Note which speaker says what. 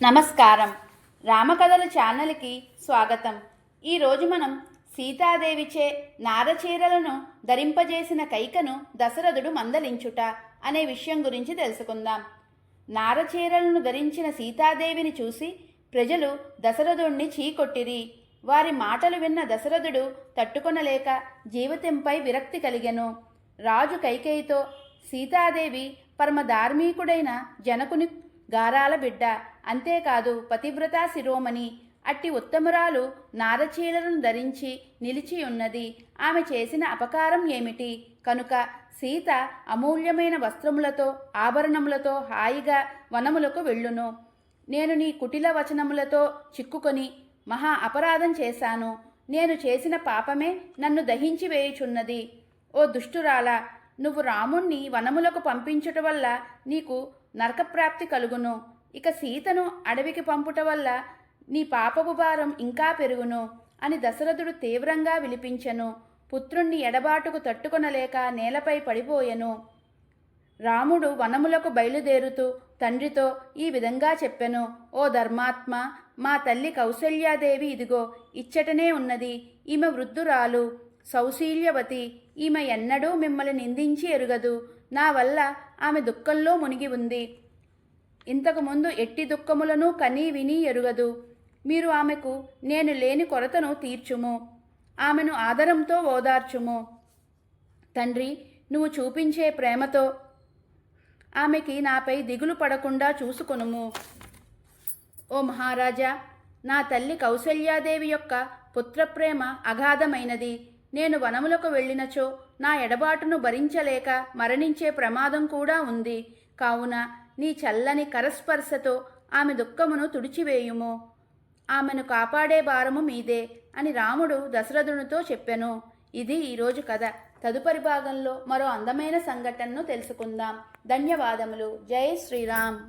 Speaker 1: నమస్కారం. రామకథల ఛానల్కి స్వాగతం. ఈరోజు మనం సీతాదేవిచే నారచీరలను ధరింపజేసిన కైకను దశరథుడు మందలించుట అనే విషయం గురించి తెలుసుకుందాం. నారచీరలను ధరించిన సీతాదేవిని చూసి ప్రజలు దశరథుణ్ణి చీకొట్టిరి. వారి మాటలు విన్న దశరథుడు తట్టుకొనలేక జీవితంపై విరక్తి కలిగెను. రాజు కైకేయితో, సీతాదేవి పరమ ధార్మికుడైన జనకుని గారాల బిడ్డ, అంతేకాదు పతివ్రతా శిరోమణి. అట్టి ఉత్తమురాలు నారచీరలను ధరించి నిలిచి ఉన్నది. ఆమె చేసిన అపకారం ఏమిటి? కనుక సీత అమూల్యమైన వస్త్రములతో ఆభరణములతో హాయిగా వనములకు వెళ్ళును. నేను నీ కుటిల వచనములతో చిక్కుకొని మహా అపరాధం చేశాను. నేను చేసిన పాపమే నన్ను దహించి వేయుచున్నది. ఓ దుష్టురాలా, నువ్వు రాముణ్ణి వనములకు పంపించుట వల్ల నీకు నరకప్రాప్తి కలుగును. ఇక సీతను అడవికి పంపుట వల్ల నీ పాపపు భారం ఇంకా పెరుగును అని దశరథుడు తీవ్రంగా విలిపించెను. పుత్రుణ్ణి ఎడబాటుకు తట్టుకొనలేక నేలపై పడిపోయెను. రాముడు వనములకు బయలుదేరుతూ తండ్రితో ఈ విధంగా చెప్పెను. ఓ ధర్మాత్మ, మా తల్లి కౌసల్యాదేవి ఇదిగో ఇచ్చటనే ఉన్నది. ఈమె వృద్ధురాలు, సౌశీల్యవతి. ఈమె ఎన్నడూ మిమ్మల్ని నిందించి ఎరుగదు. నా వల్ల ఆమె దుఃఖంలో మునిగి ఉంది. ఇంతకుముందు ఎట్టి దుఃఖములను కనీ విని ఎరుగదు. మీరు ఆమెకు నేను లేని కొరతను తీర్చుము. ఆమెను ఆదరంతో ఓదార్చుము. తండ్రి, నువ్వు చూపించే ప్రేమతో ఆమెకి నాపై దిగులు పడకుండా చూసుకొనుము. ఓ మహారాజా, నా తల్లి కౌసల్యాదేవి యొక్క పుత్రప్రేమ అగాధమైనది. నేను వనములకు వెళ్ళినచో నా ఎడబాటును భరించలేక మరణించే ప్రమాదం కూడా ఉంది. కావున నీ చల్లని కరస్పర్శతో ఆమె దుఃఖమును తుడిచివేయుము. ఆమెను కాపాడే భారము మీదే అని రాముడు దశరథునితో చెప్పెను. ఇది ఈరోజు కథ. తదుపరి భాగంలో మరో అందమైన సంఘటనను తెలుసుకుందాం. ధన్యవాదములు. జై శ్రీరామ్.